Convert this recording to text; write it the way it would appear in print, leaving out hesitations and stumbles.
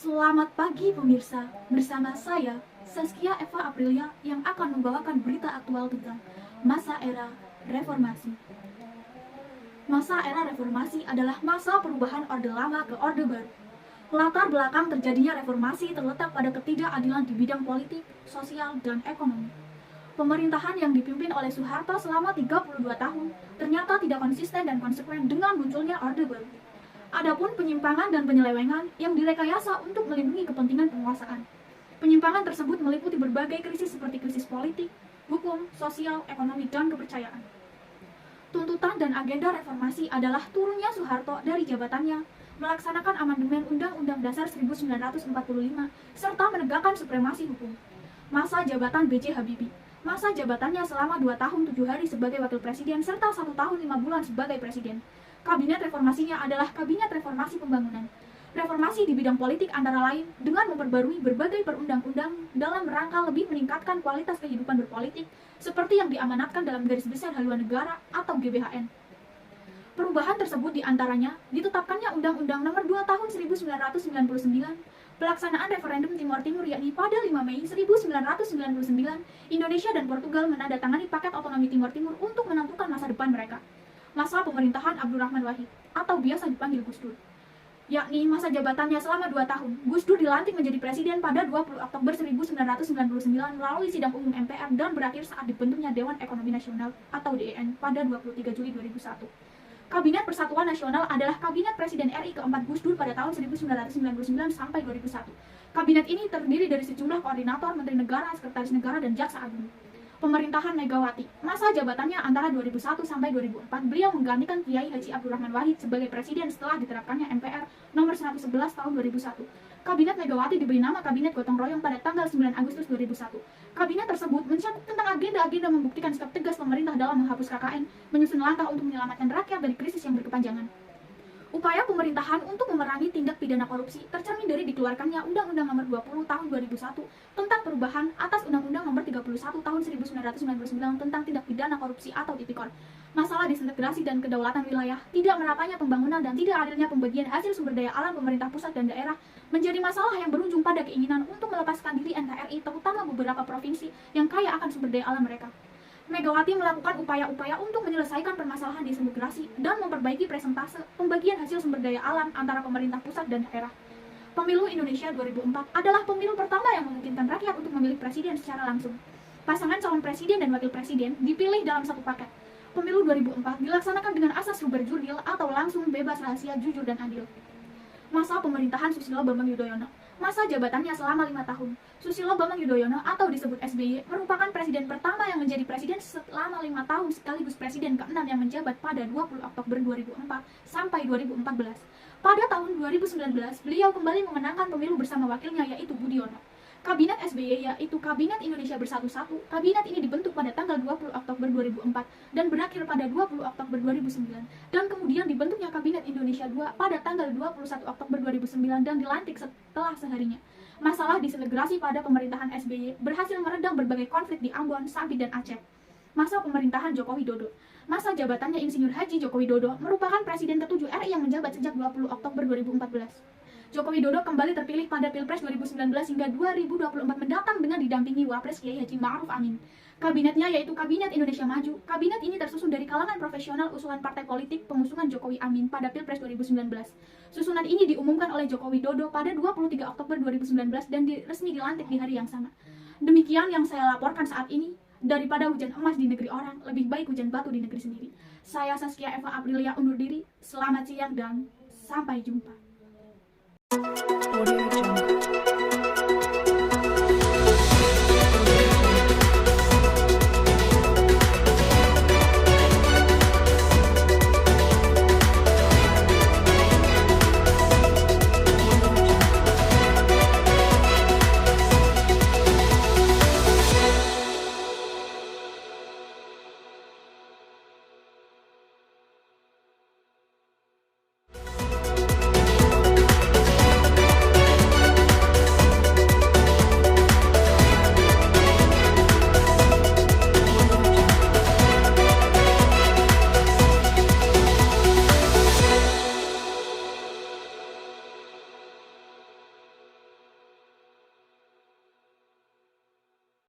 Selamat pagi pemirsa, bersama saya Saskia Eva Aprilia yang akan membawakan berita aktual tentang masa era reformasi. Masa era reformasi adalah masa perubahan Orde Lama ke Orde Baru. Latar belakang terjadinya reformasi terletak pada ketidakadilan di bidang politik, sosial, dan ekonomi. Pemerintahan yang dipimpin oleh Soeharto selama 32 tahun ternyata tidak konsisten dan konsekuen dengan munculnya Orde Baru. Adapun penyimpangan dan penyelewengan yang direkayasa untuk melindungi kepentingan penguasaan. Penyimpangan tersebut meliputi berbagai krisis seperti krisis politik, hukum, sosial, ekonomi, dan kepercayaan. Tuntutan dan agenda reformasi adalah turunnya Soeharto dari jabatannya, melaksanakan amandemen Undang-Undang Dasar 1945, serta menegakkan supremasi hukum. Masa jabatan B.J. Habibie. Masa jabatannya selama 2 tahun 7 hari sebagai wakil presiden serta 1 tahun 5 bulan sebagai presiden. Kabinet reformasinya adalah Kabinet Reformasi Pembangunan. Reformasi di bidang politik antara lain dengan memperbarui berbagai perundang-undang dalam rangka lebih meningkatkan kualitas kehidupan berpolitik seperti yang diamanatkan dalam Garis Besar Haluan Negara atau GBHN. Perubahan tersebut diantaranya ditetapkannya Undang-Undang Nomor 2 Tahun 1999, pelaksanaan referendum Timor Timur yakni pada 5 Mei 1999, Indonesia dan Portugal menandatangani paket otonomi Timor Timur untuk menentukan masa depan mereka. Masa pemerintahan Abdurrahman Wahid atau biasa dipanggil Gus Dur, yakni masa jabatannya selama 2 tahun. Gus Dur dilantik menjadi presiden pada 20 Oktober 1999 melalui sidang umum MPR dan berakhir saat dibentuknya Dewan Ekonomi Nasional atau DEN pada 23 Juli 2001. Kabinet Persatuan Nasional adalah Kabinet Presiden RI keempat Gus Dur pada tahun 1999 sampai 2001. Kabinet ini terdiri dari sejumlah koordinator, menteri negara, sekretaris negara, dan jaksa agung. Pemerintahan Megawati. Masa jabatannya antara 2001 sampai 2004, beliau menggantikan Kiai Haji Abdurrahman Wahid sebagai presiden setelah diterapkannya MPR nomor 111 tahun 2001. Kabinet Megawati diberi nama Kabinet Gotong Royong pada tanggal 9 Agustus 2001. Kabinet tersebut mencakup tentang agenda-agenda membuktikan sikap tegas pemerintah dalam menghapus KKN, menyusun langkah untuk menyelamatkan rakyat dari krisis yang berkepanjangan. Upaya pemerintahan untuk memerangi tindak pidana korupsi tercermin dari dikeluarkannya Undang-Undang Nomor 20 Tahun 2001 tentang perubahan atas Undang-Undang Nomor 31 Tahun 1999 tentang tindak pidana korupsi atau Tipikor. Masalah disintegrasi dan kedaulatan wilayah, tidak meratanya pembangunan dan tidak adilnya pembagian hasil sumber daya alam pemerintah pusat dan daerah menjadi masalah yang berujung pada keinginan untuk melepaskan diri NKRI, terutama beberapa provinsi yang kaya akan sumber daya alam mereka. Megawati melakukan upaya-upaya untuk menyelesaikan permasalahan disintegrasi dan memperbaiki presentase pembagian hasil sumber daya alam antara pemerintah pusat dan daerah. Pemilu Indonesia 2004 adalah pemilu pertama yang memungkinkan rakyat untuk memilih presiden secara langsung. Pasangan calon presiden dan wakil presiden dipilih dalam satu paket. Pemilu 2004 dilaksanakan dengan asas super jurdil atau langsung, bebas, rahasia, jujur, dan adil. Masa pemerintahan Susilo Bambang Yudhoyono. Masa jabatannya selama 5 tahun. Susilo Bambang Yudhoyono atau disebut SBY merupakan presiden pertama yang menjadi presiden selama 5 tahun sekaligus presiden ke-6 yang menjabat pada 20 Oktober 2004 sampai 2014. Pada tahun 2019, beliau kembali memenangkan pemilu bersama wakilnya yaitu Budiono. Kabinet SBY yaitu Kabinet Indonesia Bersatu 1. Kabinet ini dibentuk pada tanggal 20 Oktober 2004 dan berakhir pada 20 Oktober 2009. Dan kemudian dibentuknya Kabinet Indonesia 2 pada tanggal 21 Oktober 2009 dan dilantik setelah seharinya. Masalah disintegrasi pada pemerintahan SBY berhasil meredam berbagai konflik di Ambon, Sambi, dan Aceh. Masa pemerintahan Joko Widodo. Masa jabatannya Insinyur Haji Joko Widodo merupakan presiden ke-7 RI yang menjabat sejak 20 Oktober 2014. Joko Widodo kembali terpilih pada Pilpres 2019 hingga 2024 mendatang dengan didampingi Wapres Kiai Haji Ma'ruf Amin. Kabinetnya yaitu Kabinet Indonesia Maju. Kabinet ini tersusun dari kalangan profesional usulan partai politik pengusungan Jokowi Amin pada Pilpres 2019. Susunan ini diumumkan oleh Joko Widodo pada 23 Oktober 2019 dan resmi dilantik di hari yang sama. Demikian yang saya laporkan saat ini. Daripada hujan emas di negeri orang, lebih baik hujan batu di negeri sendiri. Saya Saskia Eva Aprilia undur diri. Selamat siang dan sampai jumpa. Audio Jungle.